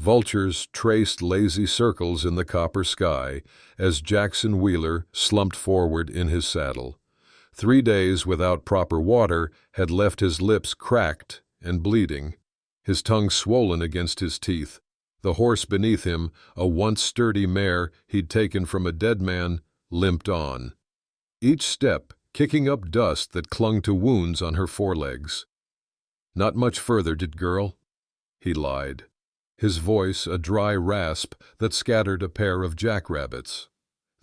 Vultures traced lazy circles in the copper sky as Jackson Wheeler slumped forward in his saddle. 3 days without proper water had left his lips cracked and bleeding, his tongue swollen against his teeth. The horse beneath him, a once sturdy mare he'd taken from a dead man, limped on, each step kicking up dust that clung to wounds on her forelegs. "Not much further, did girl?" He lied, his voice a dry rasp that scattered a pair of jackrabbits.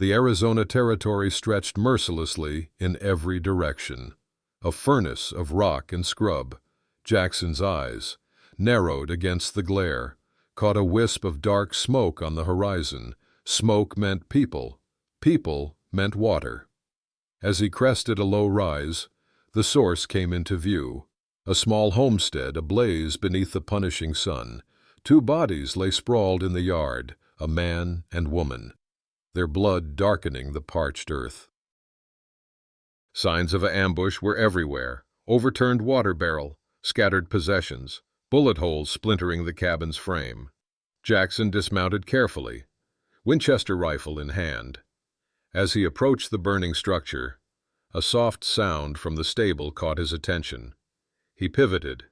The Arizona Territory stretched mercilessly in every direction, a furnace of rock and scrub. Jackson's eyes, narrowed against the glare, caught a wisp of dark smoke on the horizon. Smoke meant people. People meant water. As he crested a low rise, the source came into view, a small homestead ablaze beneath the punishing sun. 2 bodies lay sprawled in the yard, a man and woman, their blood darkening the parched earth. Signs of an ambush were everywhere: overturned water barrel, scattered possessions, bullet holes splintering the cabin's frame. Jackson dismounted carefully, Winchester rifle in hand. As he approached the burning structure, a soft sound from the stable caught his attention. He pivoted,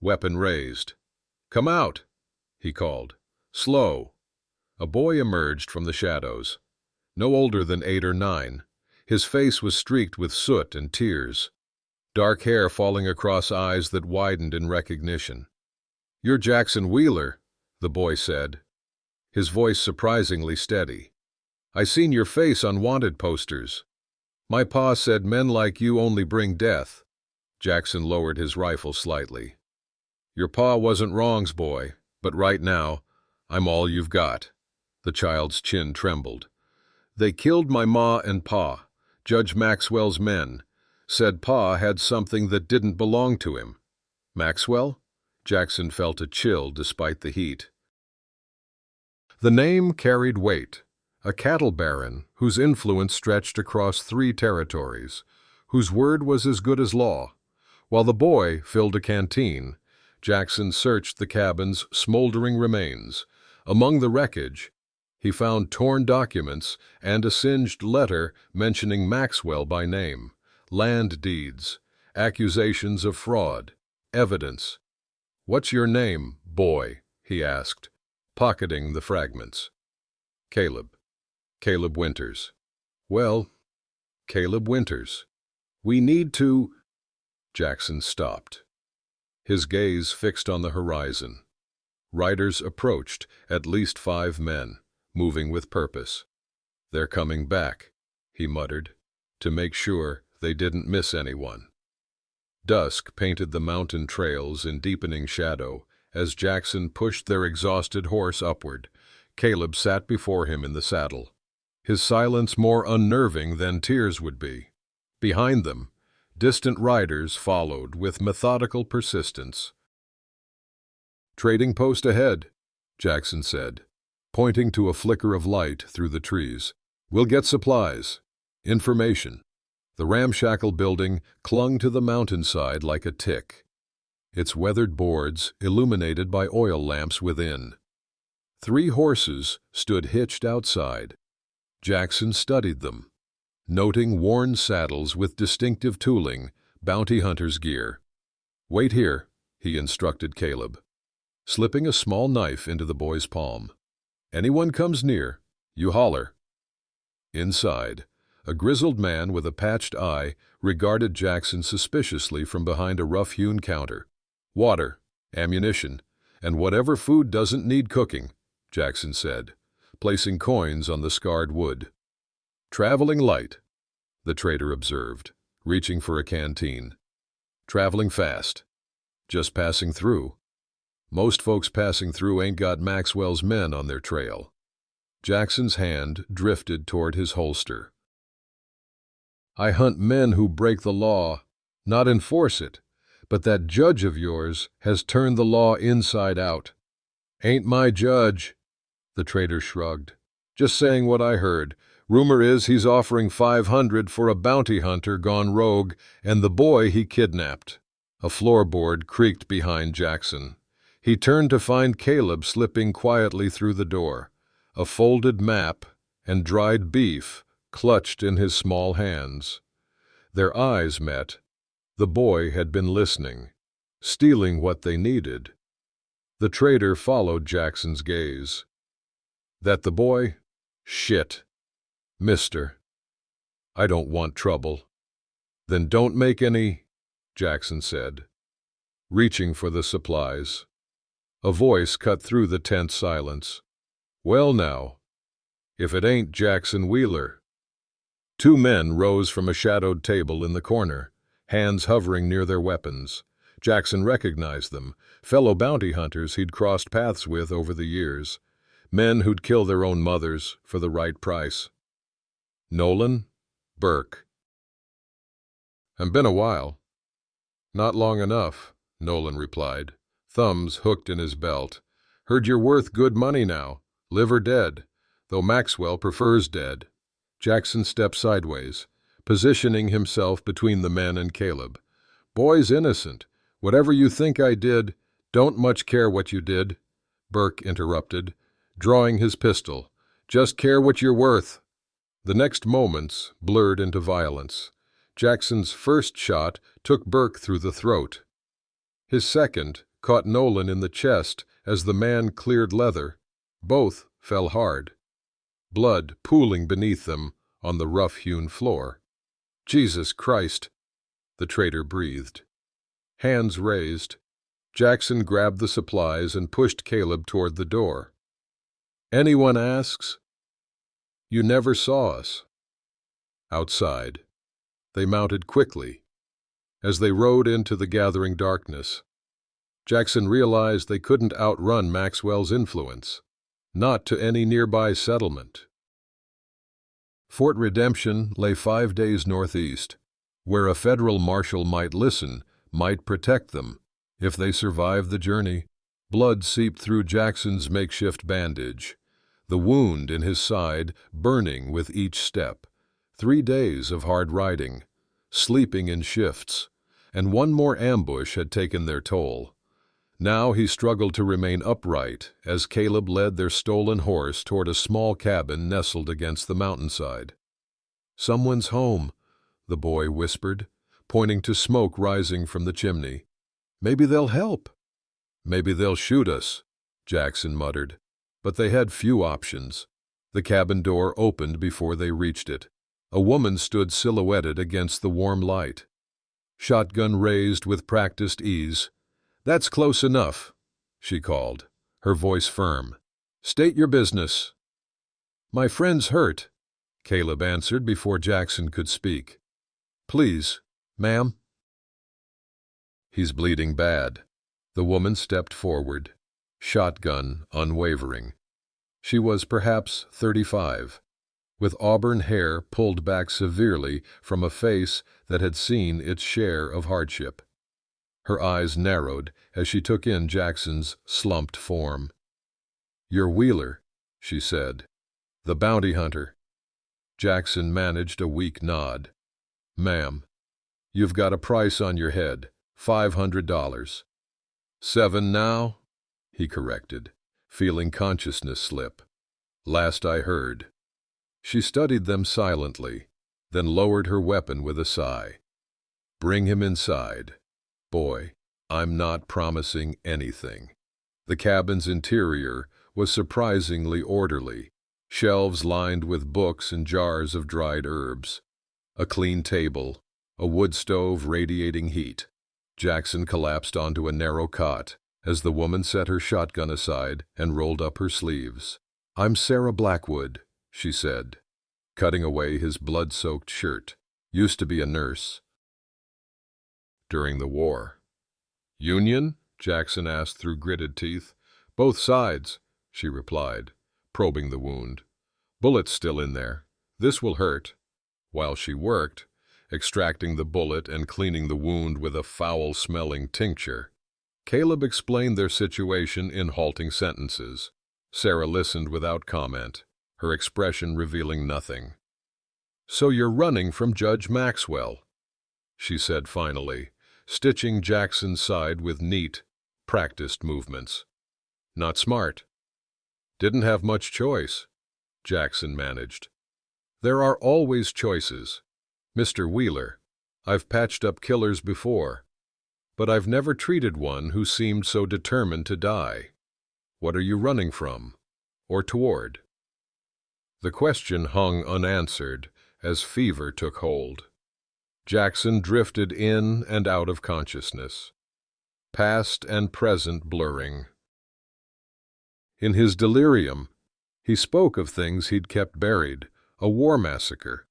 weapon raised. "Come out," he called. "Slow." A boy emerged from the shadows, no older than 8 or 9. His face was streaked with soot and tears, dark hair falling across eyes that widened in recognition. "You're Jackson Wheeler," the boy said, his voice surprisingly steady. "I seen your face on wanted posters. My pa said men like you only bring death." Jackson lowered his rifle slightly. "Your pa wasn't wrongs, boy, but right now, I'm all you've got." The child's chin trembled. "They killed my ma and pa, Judge Maxwell's men. Said pa had something that didn't belong to him." "Maxwell?" Jackson felt a chill despite the heat. The name carried weight. A cattle baron whose influence stretched across 3 territories, whose word was as good as law. While the boy filled a canteen, Jackson searched the cabin's smoldering remains. Among the wreckage, he found torn documents and a singed letter mentioning Maxwell by name, land deeds, accusations of fraud, evidence. "What's your name, boy?" he asked, pocketing the fragments. "Caleb. Caleb Winters." "Well, Caleb Winters. We need to—" Jackson stopped, his gaze fixed on the horizon. Riders approached, at least 5 men, moving with purpose. "They're coming back," he muttered, to make sure they didn't miss anyone. Dusk painted the mountain trails in deepening shadow as Jackson pushed their exhausted horse upward. Caleb sat before him in the saddle, his silence more unnerving than tears would be. Behind them, distant riders followed with methodical persistence. "Trading post ahead," Jackson said, pointing to a flicker of light through the trees. "We'll get supplies, information." The ramshackle building clung to the mountainside like a tick, its weathered boards illuminated by oil lamps within. 3 horses stood hitched outside. Jackson studied them, noting worn saddles with distinctive tooling, bounty hunter's gear. "Wait here," he instructed Caleb, slipping a small knife into the boy's palm. "Anyone comes near, you holler." Inside, a grizzled man with a patched eye regarded Jackson suspiciously from behind a rough-hewn counter. "Water, ammunition, and whatever food doesn't need cooking," Jackson said, placing coins on the scarred wood. "Traveling light," the trader observed, reaching for a canteen. "Traveling fast. Just passing through. Most folks passing through ain't got Maxwell's men on their trail." Jackson's hand drifted toward his holster. "I hunt men who break the law, not enforce it, but that judge of yours has turned the law inside out." "Ain't my judge," the trader shrugged. "Just saying what I heard. Rumor is he's offering 500 for a bounty hunter gone rogue and the boy he kidnapped." A floorboard creaked behind Jackson. He turned to find Caleb slipping quietly through the door, a folded map and dried beef clutched in his small hands. Their eyes met. The boy had been listening, stealing what they needed. The trader followed Jackson's gaze. "That the boy? Shit. Mister, I don't want trouble." "Then don't make any," Jackson said, reaching for the supplies. A voice cut through the tense silence. "Well now, if it ain't Jackson Wheeler." Two men rose from a shadowed table in the corner, hands hovering near their weapons. Jackson recognized them, fellow bounty hunters he'd crossed paths with over the years, men who'd kill their own mothers for the right price. "Nolan, Burke." "Been a while." "Not long enough," Nolan replied, thumbs hooked in his belt. "Heard you're worth good money now, live or dead, though Maxwell prefers dead." Jackson stepped sideways, positioning himself between the men and Caleb. "Boy's innocent. Whatever you think I did, don't much care what you did," Burke interrupted, drawing his pistol. "Just care what you're worth." The next moments blurred into violence. Jackson's first shot took Burke through the throat. His second caught Nolan in the chest as the man cleared leather. Both fell hard, blood pooling beneath them on the rough-hewn floor. "Jesus Christ," the trader breathed. Hands raised, Jackson grabbed the supplies and pushed Caleb toward the door. "Anyone asks, you never saw us." Outside, they mounted quickly. As they rode into the gathering darkness, Jackson realized they couldn't outrun Maxwell's influence, not to any nearby settlement. Fort Redemption lay 5 days northeast, where a federal marshal might listen, might protect them. If they survived the journey, blood seeped through Jackson's makeshift bandage, the wound in his side burning with each step. 3 days of hard riding, sleeping in shifts, and one more ambush had taken their toll. Now he struggled to remain upright as Caleb led their stolen horse toward a small cabin nestled against the mountainside. "Someone's home," the boy whispered, pointing to smoke rising from the chimney. "Maybe they'll help." "Maybe they'll shoot us," Jackson muttered. But they had few options. The cabin door opened before they reached it. A woman stood silhouetted against the warm light, shotgun raised with practiced ease. "That's close enough," she called, her voice firm. "State your business." "My friend's hurt," Caleb answered before Jackson could speak. "Please, ma'am." "He's bleeding bad." The woman stepped forward, shotgun unwavering. She was perhaps 35, with auburn hair pulled back severely from a face that had seen its share of hardship. Her eyes narrowed as she took in Jackson's slumped form. "You're Wheeler," she said. "The bounty hunter." Jackson managed a weak nod. "Ma'am, you've got a price on your head, $500. "7 now," he corrected, feeling consciousness slip. "Last I heard." She studied them silently, then lowered her weapon with a sigh. "Bring him inside. Boy, I'm not promising anything." The cabin's interior was surprisingly orderly, shelves lined with books and jars of dried herbs. A clean table, a wood stove radiating heat. Jackson collapsed onto a narrow cot as the woman set her shotgun aside and rolled up her sleeves. "I'm Sarah Blackwood," she said, cutting away his blood-soaked shirt. "Used to be a nurse. During the war." "Union?" Jackson asked through gritted teeth. "Both sides," she replied, probing the wound. "Bullet's still in there. This will hurt." While she worked, extracting the bullet and cleaning the wound with a foul-smelling tincture, Caleb explained their situation in halting sentences. Sarah listened without comment, her expression revealing nothing. "So you're running from Judge Maxwell," she said finally, stitching Jackson's side with neat, practiced movements. Not smart. Didn't have much choice, Jackson managed. There are always choices. Mr. Wheeler, I've patched up killers before, but I've never treated one who seemed so determined to die. What are you running from, or toward? The question hung unanswered as fever took hold. Jackson drifted in and out of consciousness, past and present blurring. In his delirium, he spoke of things he'd kept buried, a war massacre,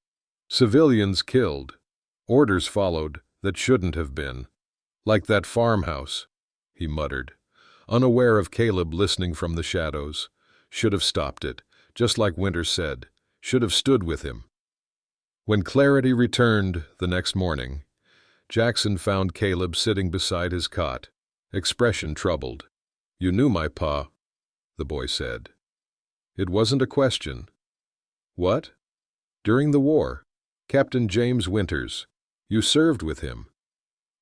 civilians killed, orders followed that shouldn't have been. Like that farmhouse, he muttered, unaware of Caleb listening from the shadows. Should have stopped it, just like Winter said, should have stood with him. When clarity returned the next morning, Jackson found Caleb sitting beside his cot, expression troubled. "You knew my pa," the boy said. It wasn't a question. "What?" "During the war, Captain James Winters. You served with him."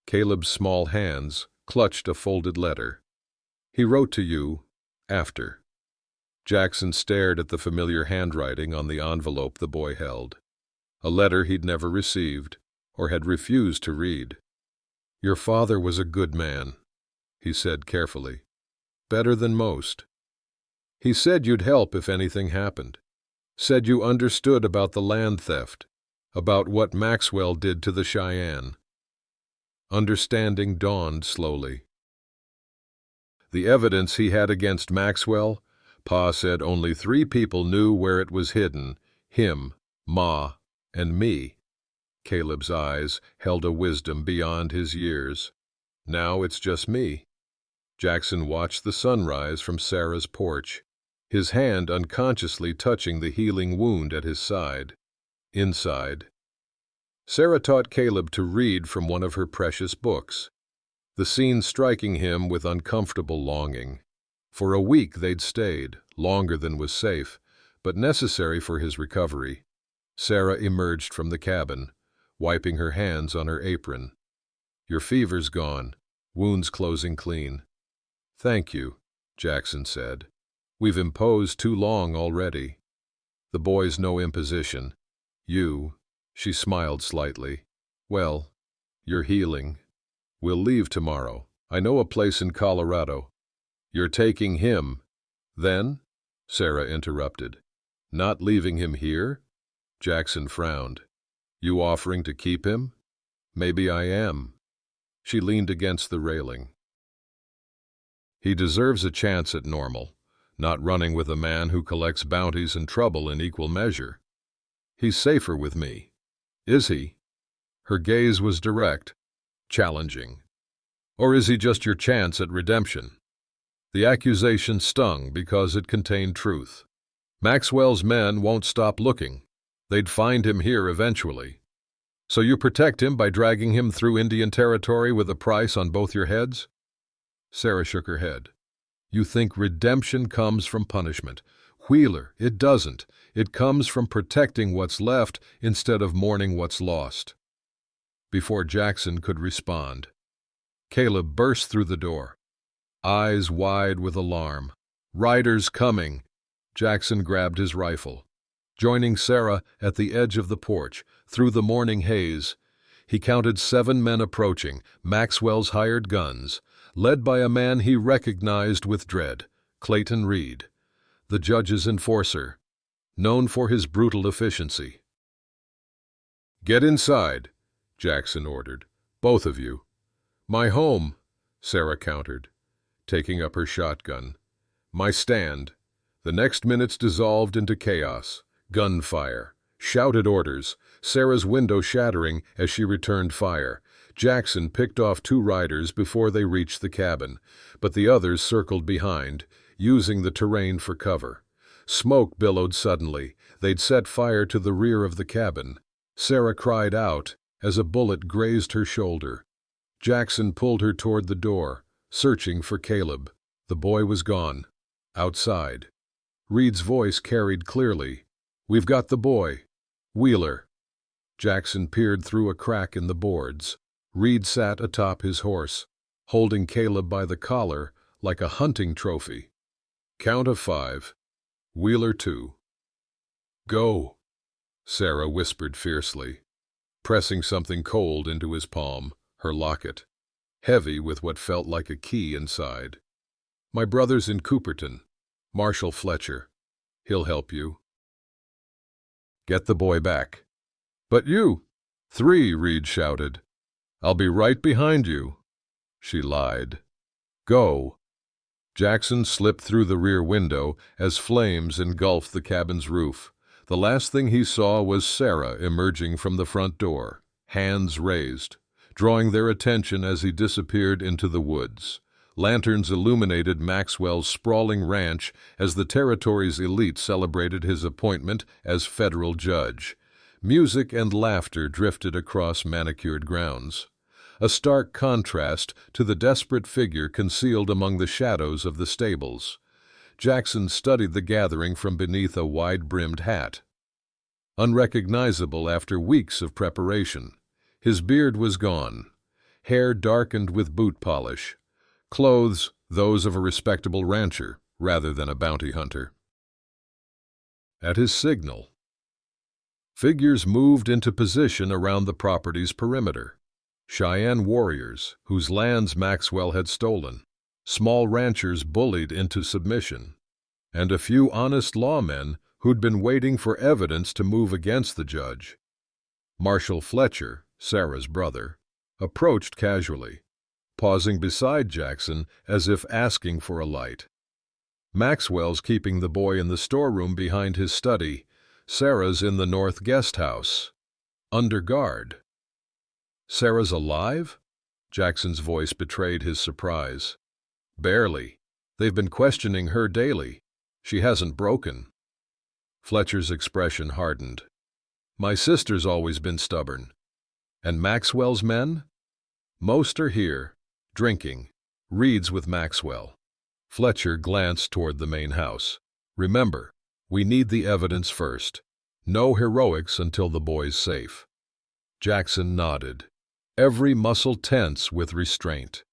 Caleb's small hands clutched a folded letter. "He wrote to you after." Jackson stared at the familiar handwriting on the envelope the boy held. A letter he'd never received, or had refused to read. "Your father was a good man," he said carefully. "Better than most. He said you'd help if anything happened. Said you understood about the land theft, about what Maxwell did to the Cheyenne." Understanding dawned slowly. The evidence he had against Maxwell, Pa said only 3 people knew where it was hidden: him, Ma, and me. Caleb's eyes held a wisdom beyond his years. "Now it's just me." Jackson watched the sunrise from Sarah's porch, his hand unconsciously touching the healing wound at his side. Inside, Sarah taught Caleb to read from one of her precious books, the scene striking him with uncomfortable longing. For a week they'd stayed, longer than was safe, but necessary for his recovery. Sarah emerged from the cabin, wiping her hands on her apron. "Your fever's gone, wounds closing clean." "Thank you," Jackson said. "We've imposed too long already." "The boy's no imposition. You," she smiled slightly. "Well, you're healing. We'll leave tomorrow. I know a place in Colorado." "You're taking him, then?" Sarah interrupted. "Not leaving him here?" Jackson frowned. "You offering to keep him?" "Maybe I am." She leaned against the railing. "He deserves a chance at normal, not running with a man who collects bounties and trouble in equal measure. He's safer with me." "Is he?" Her gaze was direct, challenging. "Or is he just your chance at redemption?" The accusation stung because it contained truth. Maxwell's men won't stop looking. They'd find him here eventually. "So you protect him by dragging him through Indian territory with a price on both your heads?" Sarah shook her head. "You think redemption comes from punishment. Wheeler, it doesn't. It comes from protecting what's left instead of mourning what's lost." Before Jackson could respond, Caleb burst through the door, eyes wide with alarm. "Riders coming!" Jackson grabbed his rifle. Joining Sarah at the edge of the porch, through the morning haze, he counted 7 men approaching, Maxwell's hired guns, led by a man he recognized with dread, Clayton Reed, the judge's enforcer, known for his brutal efficiency. "Get inside," Jackson ordered. "Both of you." "My home," Sarah countered, taking up her shotgun. "My stand." The next minutes dissolved into chaos, gunfire, shouted orders, Sarah's window shattering as she returned fire. Jackson picked off 2 riders before they reached the cabin, but the others circled behind, using the terrain for cover. Smoke billowed suddenly. They'd set fire to the rear of the cabin. Sarah cried out as a bullet grazed her shoulder. Jackson pulled her toward the door, searching for Caleb. The boy was gone. Outside, Reed's voice carried clearly. "We've got the boy. Wheeler." Jackson peered through a crack in the boards. Reed sat atop his horse, holding Caleb by the collar like a hunting trophy. Count of 5. Wheeler 2. Go, Sarah whispered fiercely, pressing something cold into his palm, her locket, heavy with what felt like a key inside. My brother's in Cooperton. Marshal Fletcher. He'll help you. Get the boy back. But you. 3, Reed shouted. I'll be right behind you. She lied. Go. Jackson slipped through the rear window as flames engulfed the cabin's roof. The last thing he saw was Sarah emerging from the front door, hands raised, drawing their attention as he disappeared into the woods. Lanterns illuminated Maxwell's sprawling ranch as the territory's elite celebrated his appointment as federal judge. Music and laughter drifted across manicured grounds, a stark contrast to the desperate figure concealed among the shadows of the stables. Jackson studied the gathering from beneath a wide-brimmed hat. Unrecognizable after weeks of preparation, his beard was gone, hair darkened with boot polish, clothes those of a respectable rancher rather than a bounty hunter. At his signal, figures moved into position around the property's perimeter. Cheyenne warriors whose lands Maxwell had stolen, small ranchers bullied into submission, and a few honest lawmen who'd been waiting for evidence to move against the judge. Marshal Fletcher, Sarah's brother, approached casually, pausing beside Jackson as if asking for a light. Maxwell's keeping the boy in the storeroom behind his study. Sarah's in the north guest house, under guard. Sarah's alive? Jackson's voice betrayed his surprise. Barely. They've been questioning her daily. She hasn't broken. Fletcher's expression hardened. My sister's always been stubborn. And Maxwell's men? Most are here, drinking. Reed's with Maxwell. Fletcher glanced toward the main house. Remember, we need the evidence first. No heroics until the boy's safe. Jackson nodded, every muscle tense with restraint.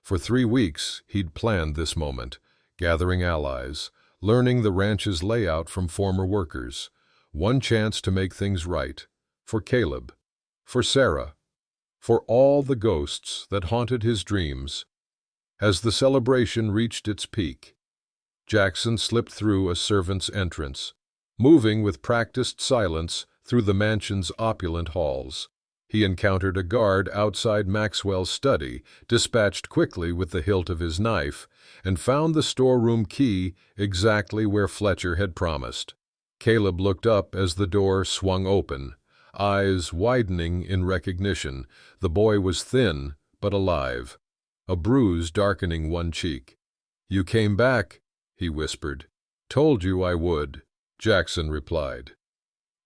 For 3 weeks, he'd planned this moment, gathering allies, learning the ranch's layout from former workers. One chance to make things right. For Caleb. For Sarah. For all the ghosts that haunted his dreams. As the celebration reached its peak, Jackson slipped through a servant's entrance, moving with practiced silence through the mansion's opulent halls. He encountered a guard outside Maxwell's study, dispatched quickly with the hilt of his knife, and found the storeroom key exactly where Fletcher had promised. Caleb looked up as the door swung open, eyes widening in recognition. The boy was thin, but alive, a bruise darkening one cheek. You came back, he whispered. Told you I would, Jackson replied,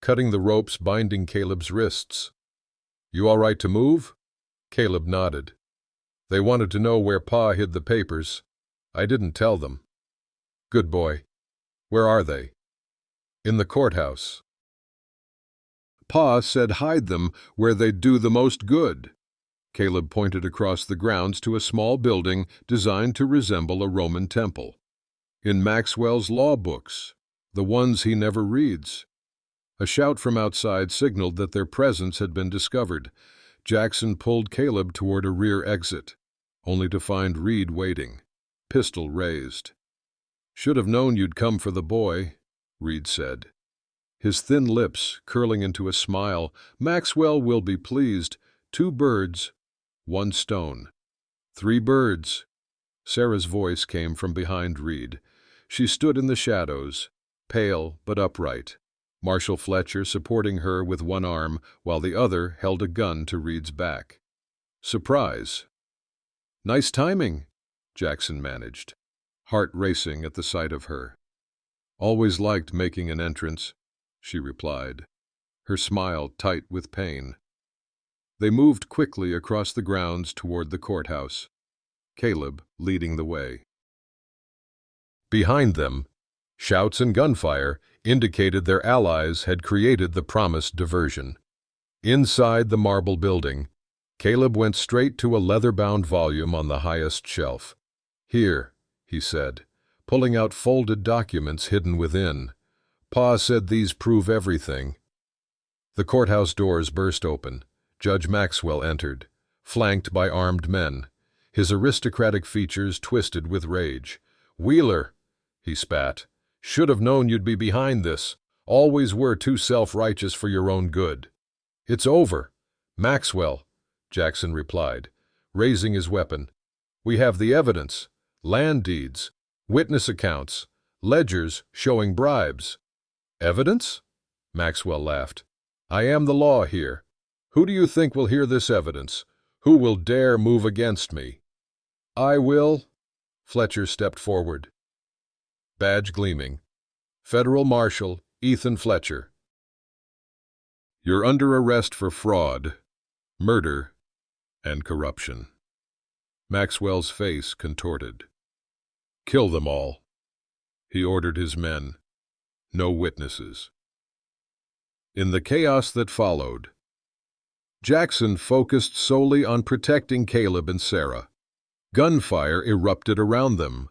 cutting the ropes binding Caleb's wrists. You all right to move? Caleb nodded. They wanted to know where Pa hid the papers. I didn't tell them. Good boy. Where are they? In the courthouse. Pa said hide them where they'd do the most good. Caleb pointed across the grounds to a small building designed to resemble a Roman temple. In Maxwell's law books, the ones he never reads. A shout from outside signaled that their presence had been discovered. Jackson pulled Caleb toward a rear exit, only to find Reed waiting, pistol raised. Should have known you'd come for the boy, Reed said, his thin lips curling into a smile. Maxwell will be pleased. 2 birds, 1 stone. 3 birds. Sarah's voice came from behind Reed. She stood in the shadows, pale but upright, Marshal Fletcher supporting her with one arm while the other held a gun to Reed's back. Surprise. Nice timing, Jackson managed, heart racing at the sight of her. Always liked making an entrance, she replied, her smile tight with pain. They moved quickly across the grounds toward the courthouse, Caleb leading the way. Behind them, shouts and gunfire indicated their allies had created the promised diversion. Inside the marble building, Caleb went straight to a leather-bound volume on the highest shelf. "Here," he said, pulling out folded documents hidden within. "Pa said these prove everything." The courthouse doors burst open. Judge Maxwell entered, flanked by armed men, his aristocratic features twisted with rage. "Wheeler," he spat, "should have known you'd be behind this. Always were too self-righteous for your own good." "It's over, Maxwell," Jackson replied, raising his weapon. "We have the evidence, land deeds, witness accounts, ledgers showing bribes." "Evidence?" Maxwell laughed. "I am the law here. Who do you think will hear this evidence? Who will dare move against me?" "I will." Fletcher stepped forward, badge gleaming. "Federal Marshal Ethan Fletcher. You're under arrest for fraud, murder, and corruption." Maxwell's face contorted. "Kill them all," he ordered his men. "No witnesses." In the chaos that followed, Jackson focused solely on protecting Caleb and Sarah. Gunfire erupted around them,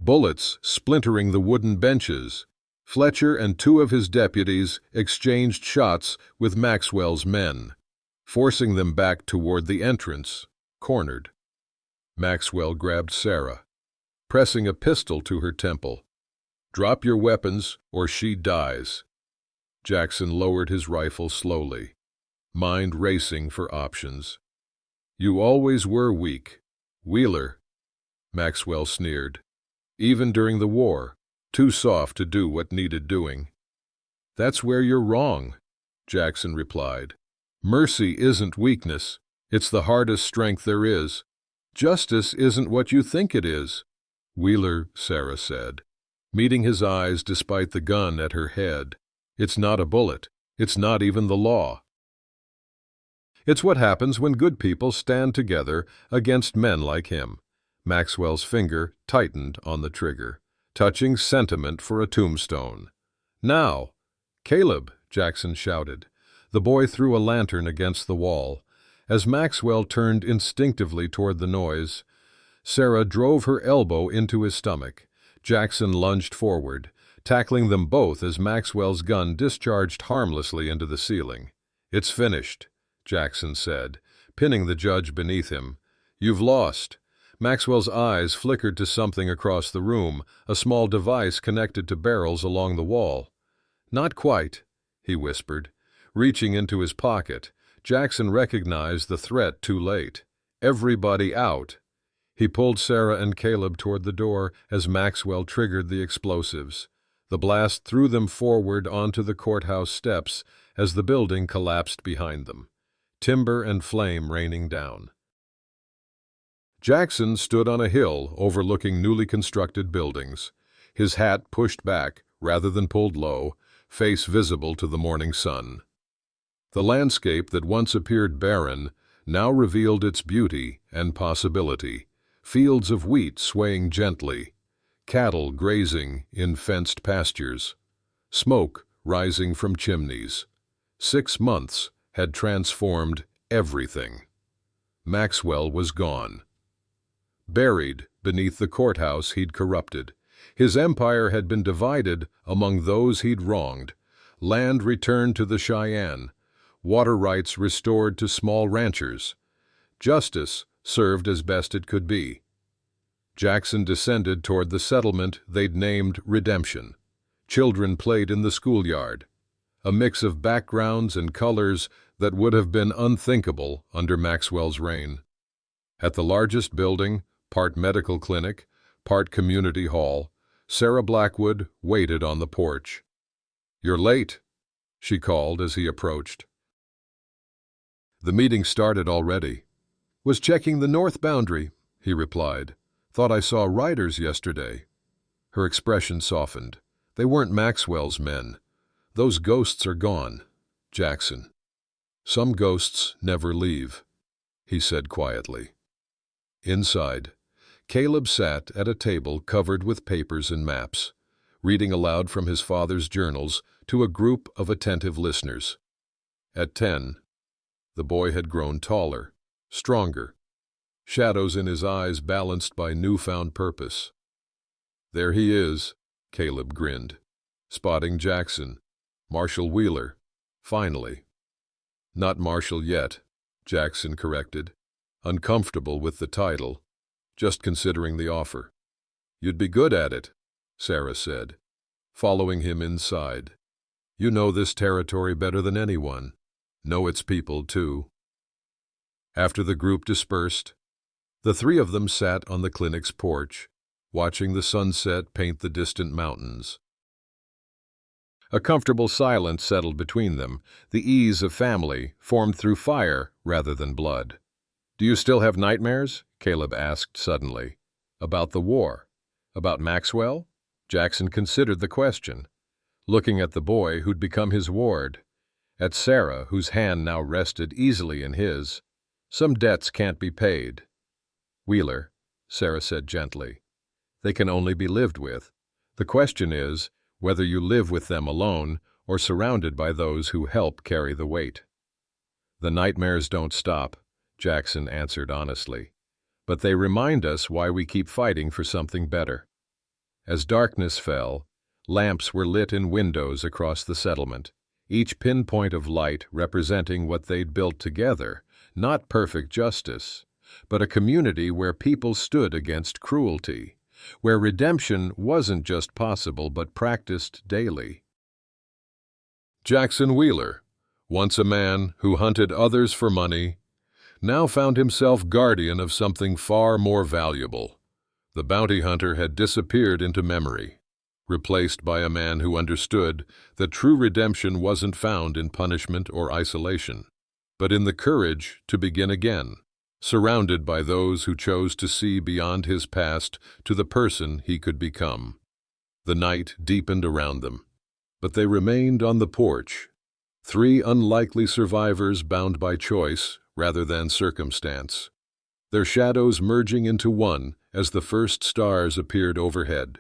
bullets splintering the wooden benches. Fletcher and two of his deputies exchanged shots with Maxwell's men, forcing them back toward the entrance, cornered. Maxwell grabbed Sarah, pressing a pistol to her temple. "Drop your weapons, or she dies." Jackson lowered his rifle slowly, mind racing for options. "You always were weak, Wheeler," Maxwell sneered. "Even during the war, too soft to do what needed doing." "That's where you're wrong," Jackson replied. "Mercy isn't weakness. It's the hardest strength there is. Justice isn't what you think it is." "Wheeler," Sarah said, meeting his eyes despite the gun at her head, "it's not a bullet. It's not even the law. It's what happens when good people stand together against men like him." Maxwell's finger tightened on the trigger, touching sentiment for a tombstone. "Now, Caleb," Jackson shouted. The boy threw a lantern against the wall. As Maxwell turned instinctively toward the noise, Sarah drove her elbow into his stomach. Jackson lunged forward, tackling them both as Maxwell's gun discharged harmlessly into the ceiling. "It's finished," Jackson said, pinning the judge beneath him. "You've lost." Maxwell's eyes flickered to something across the room, a small device connected to barrels along the wall. "Not quite," he whispered. Reaching into his pocket, Jackson recognized the threat too late. "Everybody out." He pulled Sarah and Caleb toward the door as Maxwell triggered the explosives. The blast threw them forward onto the courthouse steps as the building collapsed behind them, timber and flame raining down. Jackson stood on a hill overlooking newly constructed buildings, his hat pushed back rather than pulled low, face visible to the morning sun. The landscape that once appeared barren now revealed its beauty and possibility, fields of wheat swaying gently, cattle grazing in fenced pastures, smoke rising from chimneys. 6 months had transformed everything. Maxwell was gone, buried beneath the courthouse he'd corrupted. His empire had been divided among those he'd wronged, land returned to the Cheyenne, water rights restored to small ranchers. Justice served as best it could be. Jackson descended toward the settlement they'd named Redemption. Children played in the schoolyard, a mix of backgrounds and colors that would have been unthinkable under Maxwell's reign. At the largest building, part medical clinic, part community hall, Sarah Blackwood waited on the porch. "You're late," she called as he approached. "The meeting started already." "Was checking the north boundary," he replied. "Thought I saw riders yesterday." Her expression softened. "They weren't Maxwell's men. Those ghosts are gone, Jackson." "Some ghosts never leave," he said quietly. Inside, Caleb sat at a table covered with papers and maps, reading aloud from his father's journals to a group of attentive listeners. At 10, the boy had grown taller, stronger, shadows in his eyes balanced by newfound purpose. "There he is," Caleb grinned, spotting Jackson. "Marshal Wheeler, finally." "Not Marshal yet," Jackson corrected, uncomfortable with the title, just considering the offer. "You'd be good at it," Sarah said, following him inside. "You know this territory better than anyone. Know its people, too." After the group dispersed, the three of them sat on the clinic's porch, watching the sunset paint the distant mountains. A comfortable silence settled between them, the ease of family formed through fire rather than blood. "Do you still have nightmares?" Caleb asked suddenly. "About the war? About Maxwell?" Jackson considered the question, looking at the boy who'd become his ward, at Sarah, whose hand now rested easily in his. "Some debts can't be paid, Wheeler," Sarah said gently. "They can only be lived with. The question is whether you live with them alone or surrounded by those who help carry the weight." "The nightmares don't stop," Jackson answered honestly, "but they remind us why we keep fighting for something better." As darkness fell, lamps were lit in windows across the settlement, each pinpoint of light representing what they'd built together, not perfect justice, but a community where people stood against cruelty, where redemption wasn't just possible but practiced daily. Jackson Wheeler, once a man who hunted others for money, now found himself guardian of something far more valuable. The bounty hunter had disappeared into memory, replaced by a man who understood that true redemption wasn't found in punishment or isolation, but in the courage to begin again, surrounded by those who chose to see beyond his past to the person he could become. The night deepened around them, but they remained on the porch, three unlikely survivors bound by choice rather than circumstance, their shadows merging into one as the first stars appeared overhead.